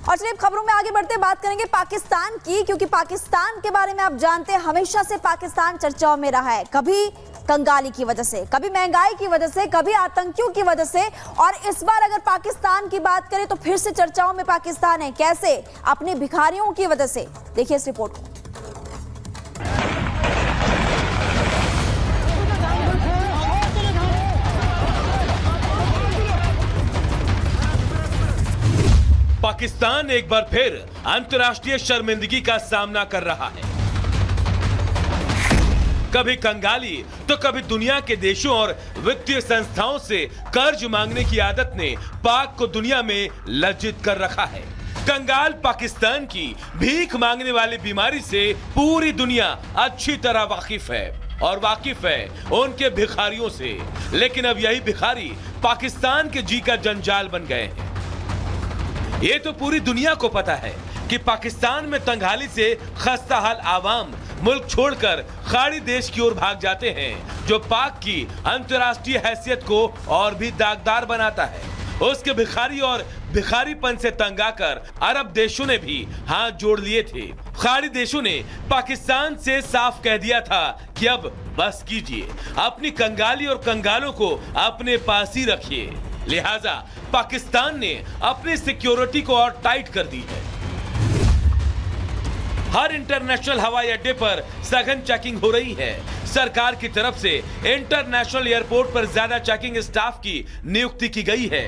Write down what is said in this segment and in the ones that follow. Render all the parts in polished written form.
और चलिए खबरों में आगे बढ़ते बात करेंगे पाकिस्तान की, क्योंकि पाकिस्तान के बारे में आप जानते हैं हमेशा से पाकिस्तान चर्चाओं में रहा है। कभी कंगाली की वजह से, कभी महंगाई की वजह से, कभी आतंकियों की वजह से, और इस बार अगर पाकिस्तान की बात करें तो फिर से चर्चाओं में पाकिस्तान है। कैसे? अपने भिखारियों की वजह से। देखिए इस रिपोर्ट को। पाकिस्तान एक बार फिर अंतर्राष्ट्रीय शर्मिंदगी का सामना कर रहा है। कभी कंगाली तो कभी दुनिया के देशों और वित्तीय संस्थाओं से कर्ज मांगने की आदत ने पाक को दुनिया में लज्जित कर रखा है। कंगाल पाकिस्तान की भीख मांगने वाली बीमारी से पूरी दुनिया अच्छी तरह वाकिफ है और वाकिफ है उनके भिखारियों से। लेकिन अब यही भिखारी पाकिस्तान के जी का जंजाल बन गए हैं। ये तो पूरी दुनिया को पता है कि पाकिस्तान में तंगहाली से खस्ता हाल आवाम मुल्क छोड़कर खाड़ी देश की ओर भाग जाते हैं, जो पाक की अंतर्राष्ट्रीय हैसियत को और भी दागदार बनाता है। उसके भिखारी और भिखारीपन से तंग आकर अरब देशों ने भी हाथ जोड़ लिए थे। खाड़ी देशों ने पाकिस्तान से साफ कह दिया था कि अब बस कीजिए, अपनी कंगाली और कंगालों को अपने पास ही रखिए। लिहाजा पाकिस्तान ने अपनी सिक्योरिटी को और टाइट कर दी है। हर इंटरनेशनल हवाई अड्डे पर सघन चेकिंग हो रही है। सरकार की तरफ से इंटरनेशनल एयरपोर्ट पर ज्यादा चेकिंग स्टाफ की नियुक्ति की गई है।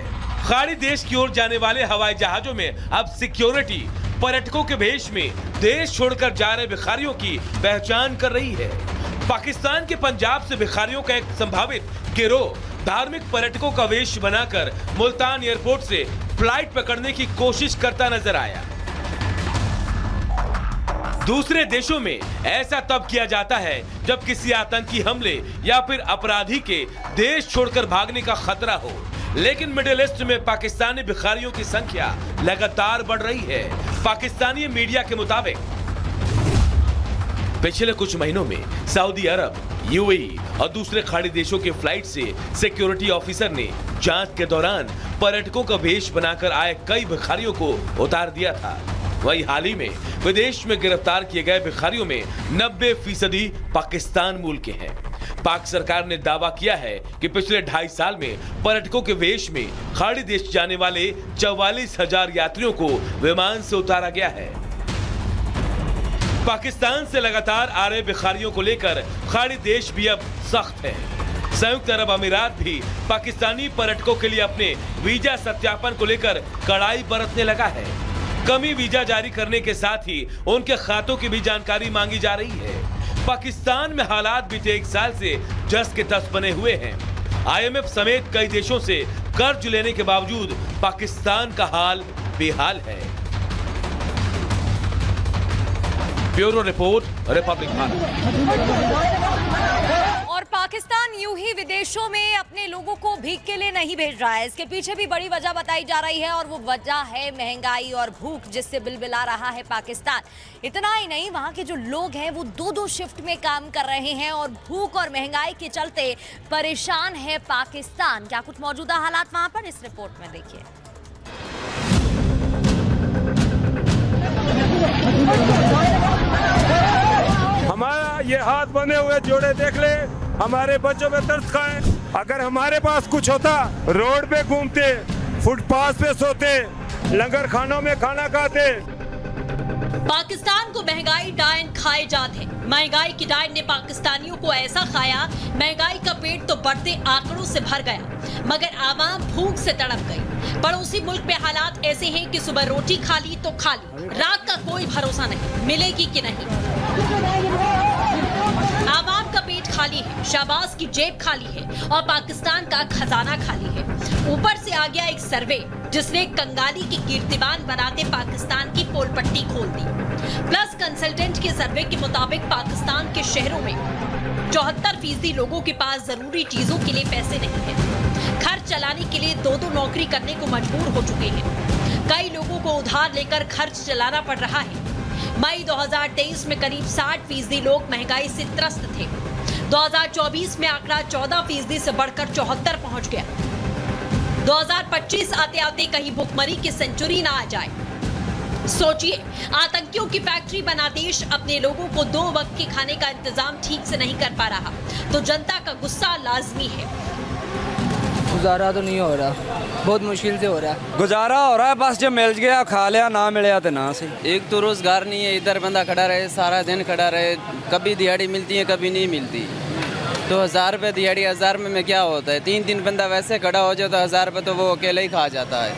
खाड़ी देश की ओर जाने वाले हवाई जहाजों में अब सिक्योरिटी पर्यटकों के भेष में देश छोड़कर जा रहे भिखारियों की पहचान कर रही है। पाकिस्तान के पंजाब से भिखारियों का एक संभावित गिरोह धार्मिक पर्यटकों का वेश बनाकर मुल्तान एयरपोर्ट से फ्लाइट पकड़ने की कोशिश करता नजर आया। दूसरे देशों में ऐसा तब किया जाता है जब किसी आतंकी हमले या फिर अपराधी के देश छोड़कर भागने का खतरा हो। लेकिन मिडिल ईस्ट में पाकिस्तानी भिखारियों की संख्या लगातार बढ़ रही है। पाकिस्तानी मीडिया के मुताबिक पिछले कुछ महीनों में सऊदी अरब, यूएई और दूसरे खाड़ी देशों के फ्लाइट से सिक्योरिटी ऑफिसर ने जांच के दौरान पर्यटकों का वेश बनाकर आए कई भिखारियों को उतार दिया था। वही हाल ही में विदेश में गिरफ्तार किए गए भिखारियों में 90% पाकिस्तान मूल के हैं। पाक सरकार ने दावा किया है कि पिछले 2.5 साल में पर्यटकों के वेश में खाड़ी देश जाने वाले 44,000 यात्रियों को विमान से उतारा गया है। पाकिस्तान से लगातार आ रहे भिखारियों को लेकर खाड़ी देश भी अब सख्त है। संयुक्त अरब अमीरात भी पाकिस्तानी पर्यटकों के लिए अपने वीजा सत्यापन को लेकर कड़ाई बरतने लगा है। कमी वीजा जारी करने के साथ ही उनके खातों की भी जानकारी मांगी जा रही है। पाकिस्तान में हालात बीते 1 साल से जस के तस बने हुए हैं। IMF समेत कई देशों से कर्ज लेने के बावजूद पाकिस्तान का हाल बेहाल है। Bureau report, Republic Bharat. और पाकिस्तान यूं ही विदेशों में अपने लोगों को भीख के लिए नहीं भेज रहा है। इसके पीछे भी बड़ी वजह बताई जा रही है और वो वजह है महंगाई और भूख, जिससे बिलबिला रहा है पाकिस्तान। इतना ही नहीं, वहां के जो लोग हैं वो 2-2 शिफ्ट में काम कर रहे हैं और भूख और महंगाई के चलते परेशान है पाकिस्तान। क्या कुछ मौजूदा हालात वहां पर, इस रिपोर्ट में देखिए। हमारा ये हाथ बने हुए जोड़े देख ले, हमारे बच्चों पे तरस खाएं। अगर हमारे पास कुछ होता, रोड पे घूमते, फुटपाथ पे सोते, लंगर खानों में खाना खाते। पाकिस्तान को महंगाई डायन खाए जात है। महंगाई की डायन ने पाकिस्तानियों को ऐसा खाया, महंगाई का पेट तो बढ़ते आंकड़ों से भर गया, मगर आवाम भूख से तड़प गई। पड़ोसी मुल्क में हालात ऐसे हैं कि सुबह रोटी खा ली तो खा ली, रात का कोई भरोसा नहीं, मिलेगी कि नहीं। आवाम का पेट खाली है, शहबाज की जेब खाली है और पाकिस्तान का खजाना खाली है। ऊपर से आ गया एक सर्वे जिसने कंगाली की कीर्तिमान बनाते पाकिस्तान की पोल पट्टी खोल दी। प्लस कंसल्टेंट के सर्वे के मुताबिक पाकिस्तान के शहरों में 74% लोगों के पास जरूरी चीजों के लिए पैसे नहीं है। खर्च चलाने के लिए 2-2 नौकरी करने को मजबूर हो चुके हैं। कई लोगों को उधार लेकर खर्च चलाना पड़ रहा है। मई 2023 में करीब 60% लोग महंगाई से त्रस्त थे। 2024 में आंकड़ा 14% से बढ़कर 74 पहुंच गया। 2025 आते आते कहीं भुखमरी की सेंचुरी ना आ जाए। सोचिए, आतंकियों की फैक्ट्री बना देश अपने लोगों को 2 वक्त के खाने का इंतजाम ठीक से नहीं कर पा रहा, तो जनता का गुस्सा लाजमी है। गुजारा तो नहीं हो रहा, बहुत मुश्किल से हो रहा है। गुजारा हो रहा है, बस जब मिल गया खा लिया, ना मिले तो ना सही। एक तो रोजगार नहीं है, इधर बंदा खड़ा रहे सारा दिन खड़ा रहे, कभी दिहाड़ी मिलती है कभी नहीं मिलती। तो 1000 रुपये दिहाड़ी, 1000 में क्या होता है? 3 बंदा वैसे खड़ा हो जाए तो 1000 रुपये तो वो अकेले ही खा जाता है।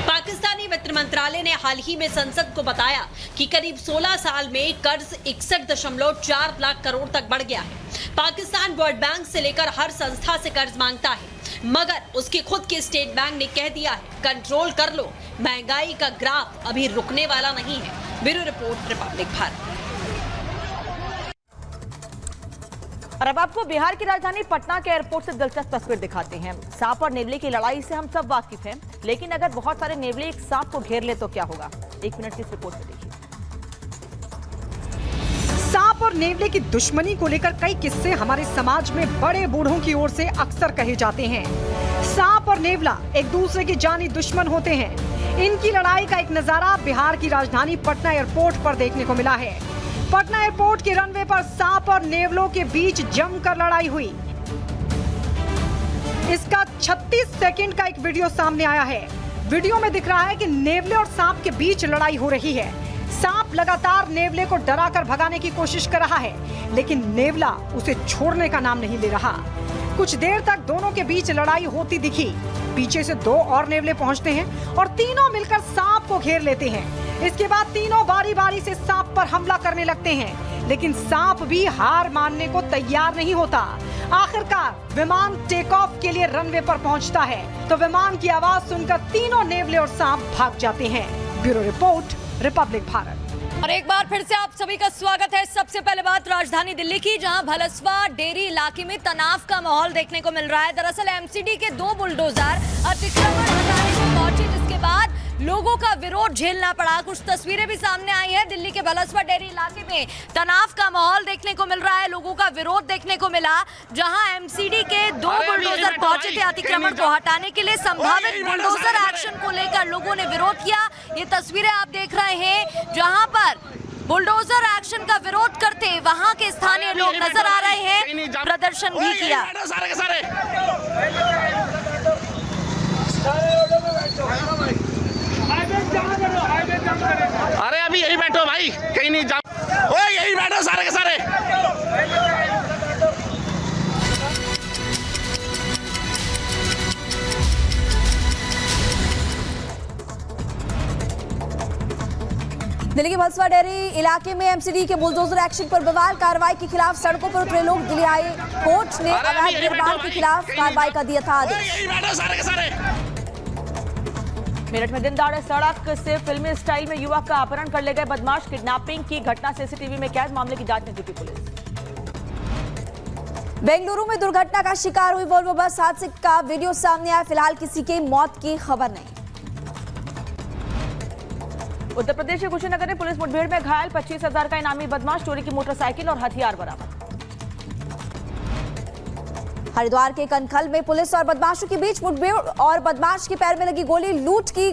पाकिस्तानी वित्त मंत्रालय ने हाल ही में संसद को बताया कि करीब 16 साल में कर्ज 61.4 लाख करोड़ तक बढ़ गया है। पाकिस्तान वर्ल्ड बैंक से लेकर हर संस्था से कर्ज मांगता है, मगर उसके खुद के स्टेट बैंक ने कह दिया है कंट्रोल कर लो, महंगाई का ग्राफ अभी रुकने वाला नहीं है। Bureau report, Republic Bharat. और अब आपको बिहार की राजधानी पटना के एयरपोर्ट से दिलचस्प तस्वीर दिखाते हैं। सांप और नेवले की लड़ाई से हम सब वाकिफ हैं, लेकिन अगर बहुत सारे नेवले एक सांप को घेर ले तो क्या होगा? 1 मिनट की इस रिपोर्ट में देखिए। सांप और नेवले की दुश्मनी को लेकर कई किस्से हमारे समाज में बड़े बूढ़ों की ओर से अक्सर कहे जाते हैं। सांप और नेवला एक दूसरे के जानी दुश्मन होते हैं। इनकी लड़ाई का एक नजारा बिहार की राजधानी पटना एयरपोर्ट पर देखने को मिला है। पटना एयरपोर्ट के रनवे पर सांप और नेवलों के बीच जमकर लड़ाई हुई। इसका 36 सेकंड का एक वीडियो सामने आया है। वीडियो में दिख रहा है कि नेवले और सांप के बीच लड़ाई हो रही है। सांप लगातार नेवले को डराकर भगाने की कोशिश कर रहा है, लेकिन नेवला उसे छोड़ने का नाम नहीं ले रहा। कुछ देर तक दोनों के बीच लड़ाई होती दिखी। पीछे से 2 और नेवले पहुंचते हैं और तीनों मिलकर सांप को घेर लेते हैं। इसके बाद तीनों बारी बारी से सांप पर हमला करने लगते हैं, लेकिन सांप भी हार मानने को तैयार नहीं होता। आखिरकार विमान टेक ऑफ के लिए रनवे पर पहुंचता है, तो विमान की आवाज सुनकर तीनों नेवले और सांप भाग जाते हैं। Bureau report, Republic Bharat. और एक बार फिर से आप सभी का स्वागत है। सबसे पहले बात राजधानी दिल्ली की, जहां भलसवा डेरी इलाके में तनाव का माहौल देखने को मिल रहा है। दरअसल एमसीडी के 2 बुलडोजर अतिक्रमण हटाने को पहुंचे, जिसके बाद लोगों का विरोध झेलना पड़ा। कुछ तस्वीरें भी सामने आई हैं। दिल्ली के भलसवा डेरी इलाके में तनाव का माहौल देखने को मिल रहा है, लोगों का विरोध देखने को मिला, जहां एमसीडी के 2 बुलडोजर पहुंचे थे अतिक्रमण को हटाने के लिए। संभावित बुलडोजर एक्शन को लेकर लोगों ने विरोध किया। ये तस्वीरें आप देख रहे हैं, जहां पर बुलडोजर एक्शन का विरोध करते वहां के स्थानीय लोग नजर आ रहे हैं, प्रदर्शन भी किया। अरे अभी यही बैठो भाई, कहीं नहीं जा। ओए यही बैठो सारे के सारे। दिल्ली के भलसवा डेयरी इलाके में एमसीडी के बुलडोजर एक्शन पर बवाल। कार्रवाई के खिलाफ सड़कों पर उतरे लोग। दिल्ली हाई कोर्ट ने अवैध निर्माण के खिलाफ कार्रवाई का दिया था आदेश। यही बैठो सारे के सारे। मेरठ में दिन दहाड़े सड़क से फिल्मी स्टाइल में युवक का अपहरण कर ले गए बदमाश। किडनैपिंग की घटना सीसीटीवी में कैद, मामले की जांच में जुटी पुलिस। बेंगलुरु में दुर्घटना का शिकार हुई वोल्वो बस हादसे का वीडियो सामने आया। फिलहाल किसी की मौत की खबर नहीं। उत्तर प्रदेश के कुशीनगर में पुलिस मुठभेड़ में घायल 25,000 का इनामी बदमाश, चोरी की मोटरसाइकिल और हथियार बरामद। हरिद्वार के कनखल में पुलिस और बदमाशों के बीच मुठभेड़ और बदमाश के पैर में लगी गोली। लूट की